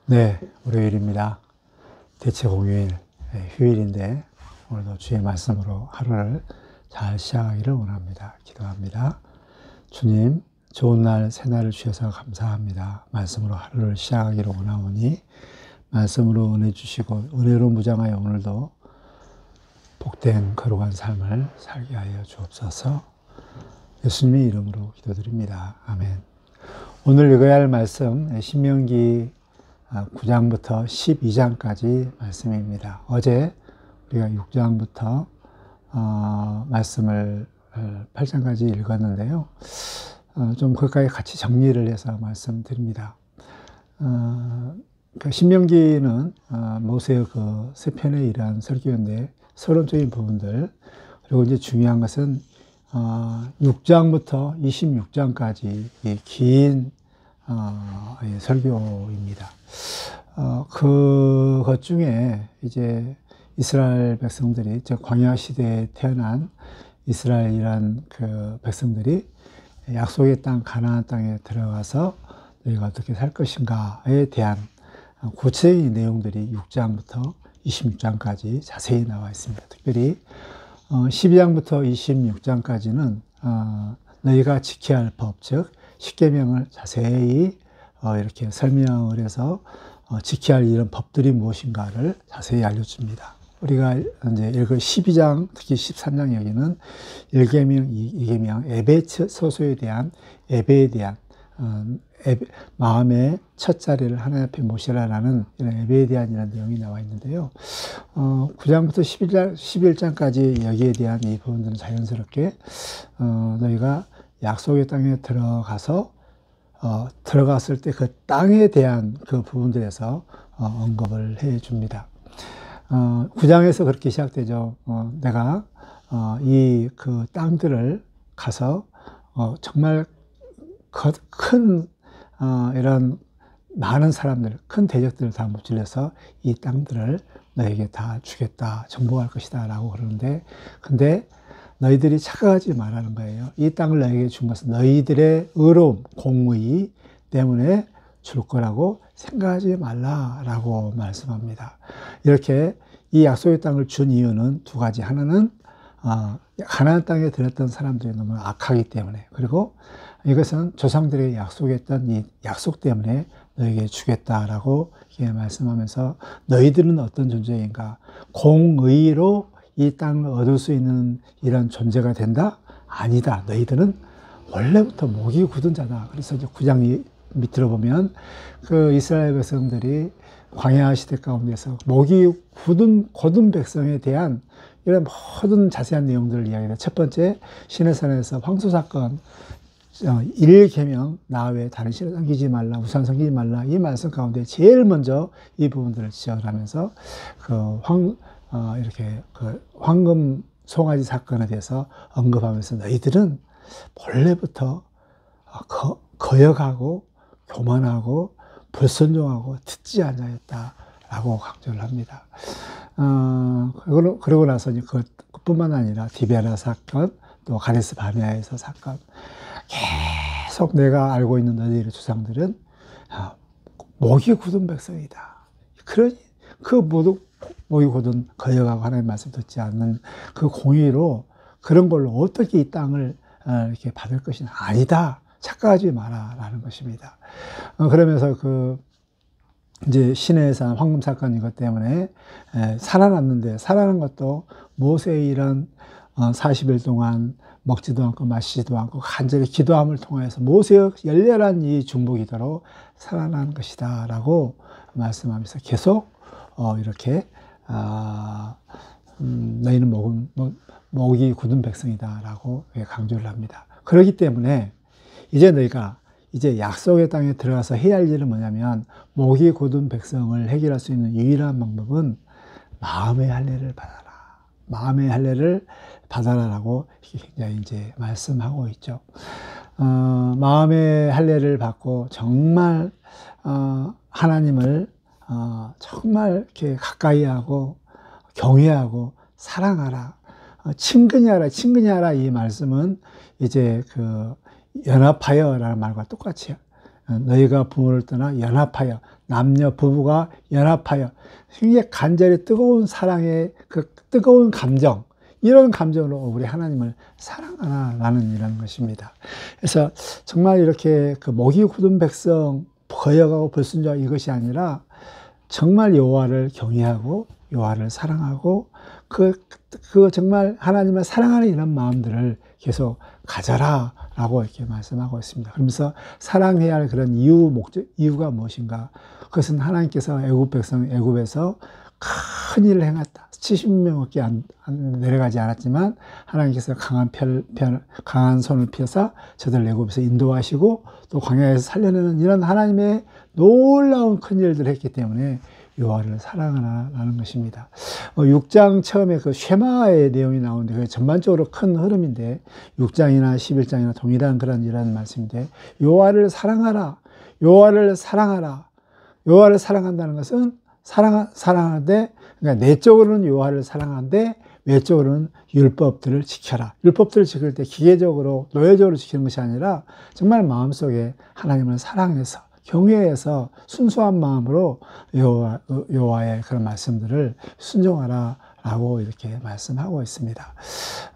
네, 월요일입니다. 대체 공휴일, 휴일인데 오늘도 주의 말씀으로 하루를 잘 시작하기를 원합니다. 기도합니다. 주님, 좋은 날, 새 날을 주셔서 감사합니다. 말씀으로 하루를 시작하기를 원하오니 말씀으로 은혜 주시고 은혜로 무장하여 오늘도 복된 거룩한 삶을 살게 하여 주옵소서. 예수님의 이름으로 기도드립니다. 아멘. 오늘 읽어야 할 말씀 신명기 9장부터 12장까지 말씀입니다. 어제 우리가 6장부터 말씀을 8장까지 읽었는데요. 좀 거기까지 같이 정리를 해서 말씀드립니다. 그 신명기는 모세의 그 세 편의 일한 설교인데 서론적인 부분들, 그리고 이제 중요한 것은 6장부터 26장까지 긴 설교입니다. 그것 중에 이제 이스라엘 백성들이, 즉 광야 시대에 태어난 이스라엘이란 그 백성들이 약속의 땅 가나안 땅에 들어가서 너희가 어떻게 살 것인가에 대한 구체적인 내용들이 6장부터 26장까지 자세히 나와 있습니다. 특별히 12장부터 26장까지는 너희가 지켜야 할 법, 즉 십계명을 자세히 이렇게 설명을 해서 지켜야 할 이런 법들이 무엇인가를 자세히 알려줍니다. 우리가 이제 읽을 12장, 특히 13장 여기는 1계명, 2계명, 예배 소소에 대한 예배에 대한 마음의 첫 자리를 하나님 앞에 모시라라는 이런 예배에 대한 이런 내용이 나와 있는데요. 9장부터 11장까지 여기에 대한 이 부분들은 자연스럽게 너희가 약속의 땅에 들어갔을 때 그 땅에 대한 그 부분들에서 언급을 해 줍니다. 9장에서 그렇게 시작되죠. 내가 이 그 땅들을 가서 정말 큰 이런 많은 사람들, 큰 대적들을 다 무찔러서 이 땅들을 너에게 다 주겠다, 정복할 것이다 라고 그러는데, 근데 너희들이 착각하지 말라는 거예요. 이 땅을 너에게 준 것은 너희들의 의로움, 공의 때문에 줄 거라고 생각하지 말라라고 말씀합니다. 이렇게 이 약속의 땅을 준 이유는 두 가지. 하나는 가나안 땅에 들었던 사람들이 너무 악하기 때문에, 그리고 이것은 조상들에게 약속했던 이 약속 때문에 너에게 주겠다라고 말씀하면서, 너희들은 어떤 존재인가? 공의로 이 땅을 얻을 수 있는 이런 존재가 된다? 아니다. 너희들은 원래부터 목이 굳은 자다. 그래서 이제 9장 밑으로 보면 그 이스라엘 백성들이 광야 시대 가운데서 목이 곧은 백성에 대한 이런 모든 자세한 내용들을 이야기해요. 첫 번째, 시내산에서 황소 사건, 1계명, 나 외에 다른 신을 섬기지 말라, 우상 섬기지 말라, 이 말씀 가운데 제일 먼저 이 부분들을 지적을 하면서 이렇게 황금 송아지 사건에 대해서 언급하면서 너희들은 본래부터 거역하고 교만하고 불순종하고 듣지 않았다라고 강조를 합니다. 그러고 나서 그뿐만 아니라 디베라 사건, 또 가데스 바네아에서 사건, 계속 내가 알고 있는 너희들의 조상들은 목이 굳은 백성이다. 그러니 그 모두 목이 굳은 거역하고 하나님의 말씀 듣지 않는 그 공의로 그런 걸로 어떻게 이 땅을 이렇게 받을 것이 아니다. 착각하지 마라라는 것입니다. 그러면서 이제 시내산 황금 사건 이것 때문에 살아났는데, 살아난 것도 모세의 이런 40일 동안 먹지도 않고 마시지도 않고 간절히 기도함을 통해서 모세의 열렬한 이 중보 기도로 살아난 것이다 라고 말씀하면서 계속 이렇게 너희는 목이 굳은 백성이다 라고 강조를 합니다. 그렇기 때문에 이제 너희가 약속의 땅에 들어가서 해야 할 일은 뭐냐면, 목이 굳은 백성을 해결할 수 있는 유일한 방법은 마음의 할례를 받아라. 마음의 할례를 받아라라고 굉장히 이제 말씀하고 있죠. 마음의 할례를 받고 정말 하나님을 정말 이렇게 가까이 하고 경외하고 사랑하라. 친근히 하라 이 말씀은 이제 연합하여라는 말과 똑같이 너희가 부모를 떠나 연합하여 남녀 부부가 연합하여 굉장히 간절히 뜨거운 사랑의 그 뜨거운 감정, 이런 감정으로 우리 하나님을 사랑하라라는 이런 것입니다. 그래서 정말 이렇게 그 목이 굳은 백성 거역하고 불순종하고 이것이 아니라 정말 여호와를 경외하고 여호와를 사랑하고 그 정말 하나님을 사랑하는 이런 마음들을 계속 가져라라고 이렇게 말씀하고 있습니다. 그러면서 사랑해야 할 그런 이유가 무엇인가? 그것은 하나님께서 애굽 백성 애굽에서 큰 일을 행했다. 70명밖에 안 내려가지 않았지만 하나님께서 강한 손을 펴서 저들을 애굽에서 인도하시고 또 광야에서 살려내는 이런 하나님의 놀라운 큰 일들을 했기 때문에 여호와를 사랑하라는 것입니다. 6장 처음에 그 쉐마의 내용이 나오는데 그게 전반적으로 큰 흐름인데 6장이나 11장이나 동일한 그런 이런 말씀인데 여호와를 사랑하라. 여호와를 사랑하라. 여호와를 사랑한다는 것은 사랑하는데 그러니까 내적으로는 여호와를 사랑하는데 외적으로는 율법들을 지켜라. 율법들을 지킬 때 기계적으로 노예적으로 지키는 것이 아니라 정말 마음속에 하나님을 사랑해서 경외해서 순수한 마음으로 여호와의 그런 말씀들을 순종하라라고 이렇게 말씀하고 있습니다.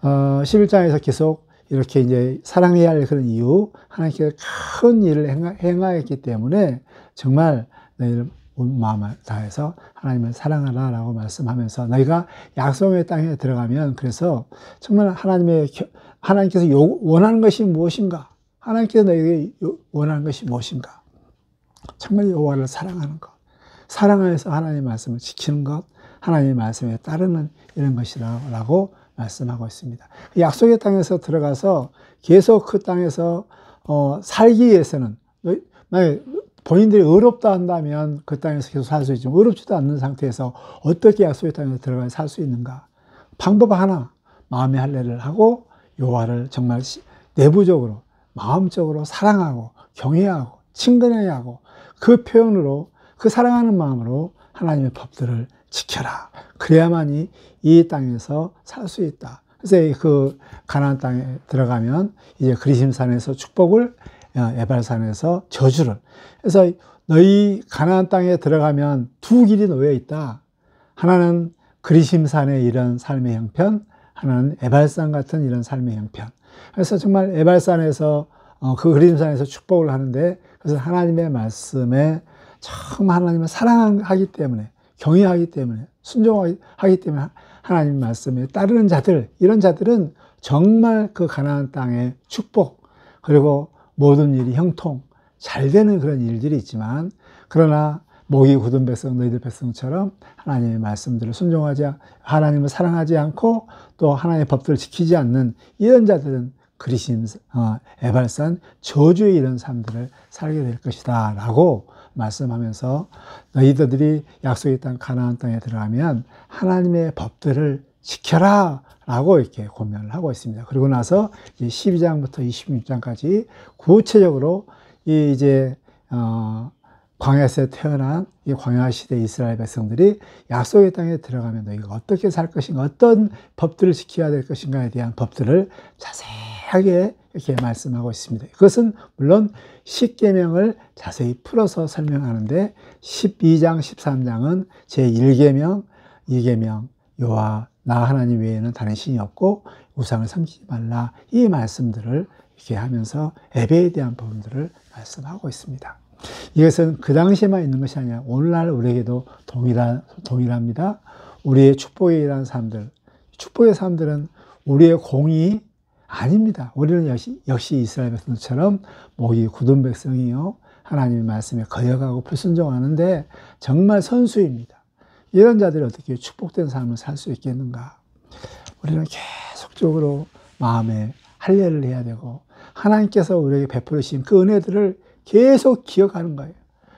11장에서 계속 이렇게 이제 사랑해야 할 그런 이유, 하나님께서 큰 일을 행하였기 때문에 정말 너희를 온 마음을 다해서 하나님을 사랑하라라고 말씀하면서 너희가 약속의 땅에 들어가면 그래서 정말 하나님께서 원하는 것이 무엇인가? 하나님께서 너희에게 원하는 것이 무엇인가? 정말 여호와를 사랑하는 것, 사랑하여서 하나님의 말씀을 지키는 것, 하나님의 말씀에 따르는 이런 것이라고 말씀하고 있습니다. 약속의 땅에서 들어가서 계속 그 땅에서 살기 위해서는 만약에 본인들이 의롭다 한다면 그 땅에서 계속 살 수 있지만 의롭지도 않는 상태에서 어떻게 약속의 땅에 들어가서 살 수 있는가? 방법 하나, 마음의 할례를 하고 여호와를 정말 내부적으로 마음적으로 사랑하고 경외하고 친근해야 하고 그 표현으로 그 사랑하는 마음으로 하나님의 법들을 지켜라. 그래야만이 이 땅에서 살 수 있다. 그래서 그 가나안 땅에 들어가면 이제 그리심산에서 축복을, 에발산에서 저주를. 그래서 너희 가나안 땅에 들어가면 두 길이 놓여 있다. 하나는 그리심산의 이런 삶의 형편, 하나는 에발산 같은 이런 삶의 형편. 그래서 정말 에발산에서 그 그리심산에서 축복을 하는데 그래서 하나님의 말씀에 참 하나님을 사랑하기 때문에 경외하기 때문에 순종하기 때문에 하나님 말씀에 따르는 자들, 이런 자들은 정말 그 가나안 땅의 축복 그리고 모든 일이 형통 잘 되는 그런 일들이 있지만 그러나 목이 굳은 백성 너희들 백성처럼 하나님의 말씀들을 순종하지 하나님을 사랑하지 않고 또 하나님의 법들을 지키지 않는 이런 자들은 그리심 에발산 저주의 이런 삶들을 살게 될 것이다 라고 말씀하면서 너희들이 약속의 땅 가나안 땅에 들어가면 하나님의 법들을 지켜라 라고 이렇게 권면을 하고 있습니다. 그리고 나서 이제 12장부터 26장까지 구체적으로 이제 광야에서 태어난 이 광야 시대 이스라엘 백성들이 약속의 땅에 들어가면 너희가 어떻게 살 것인가, 어떤 법들을 지켜야 될 것인가에 대한 법들을 자세하게 이렇게 말씀하고 있습니다. 그것은 물론 10계명을 자세히 풀어서 설명하는데 12장, 13장은 제1계명, 2계명, 여호와 나 하나님 외에는 다른 신이 없고 우상을 섬기지 말라 이 말씀들을 이렇게 하면서 예배에 대한 부분들을 말씀하고 있습니다. 이것은 그 당시에만 있는 것이 아니라 오늘날 우리에게도 동일합니다. 우리의 축복에 일하는 사람들, 축복의 사람들은 우리의 공이 아닙니다. 우리는 역시 이스라엘 백성처럼 목이 굳은 백성이요 하나님의 말씀에 거역하고 불순종하는데 정말 선수입니다. 이런 자들이 어떻게 축복된 삶을 살 수 있겠는가? 우리는 계속적으로 마음에 할례를 해야 되고 하나님께서 우리에게 베풀으신 그 은혜들을 계속 기억하는 거예요.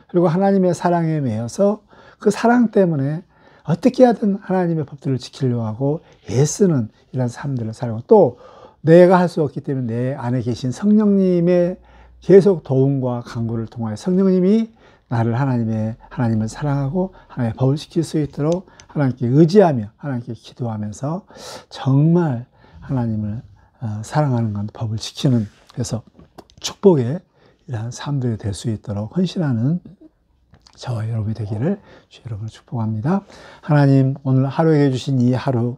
그리고 하나님의 사랑에 매여서 그 사랑 때문에 어떻게 하든 하나님의 법들을 지키려고 하고 애쓰는 이런 삶들을 살고 또 내가 할 수 없기 때문에 내 안에 계신 성령님의 계속 도움과 간구를 통하여 성령님이 나를 하나님을 사랑하고 하나님의 법을 지킬 수 있도록 하나님께 의지하며 하나님께 기도하면서 정말 하나님을 사랑하는 건 법을 지키는 그래서 축복의 이러한 삶들이 될 수 있도록 헌신하는 저와 여러분이 되기를 주 여러분을 축복합니다. 하나님, 오늘 하루에 주신 이 하루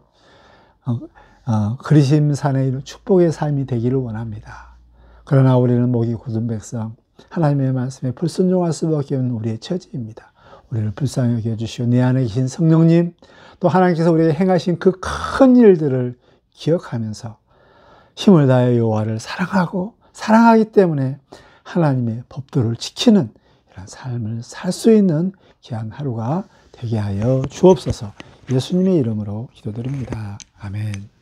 그리심산의 축복의 삶이 되기를 원합니다. 그러나 우리는 목이 굳은 백성, 하나님의 말씀에 불순종할 수밖에 없는 우리의 처지입니다. 우리를 불쌍히 여겨주시오. 내 안에 계신 성령님, 또 하나님께서 우리에게 행하신 그 큰 일들을 기억하면서 힘을 다해 여호와를 사랑하고 사랑하기 때문에 하나님의 법도를 지키는 이런 삶을 살 수 있는 귀한 하루가 되게 하여 주옵소서. 예수님의 이름으로 기도드립니다. 아멘.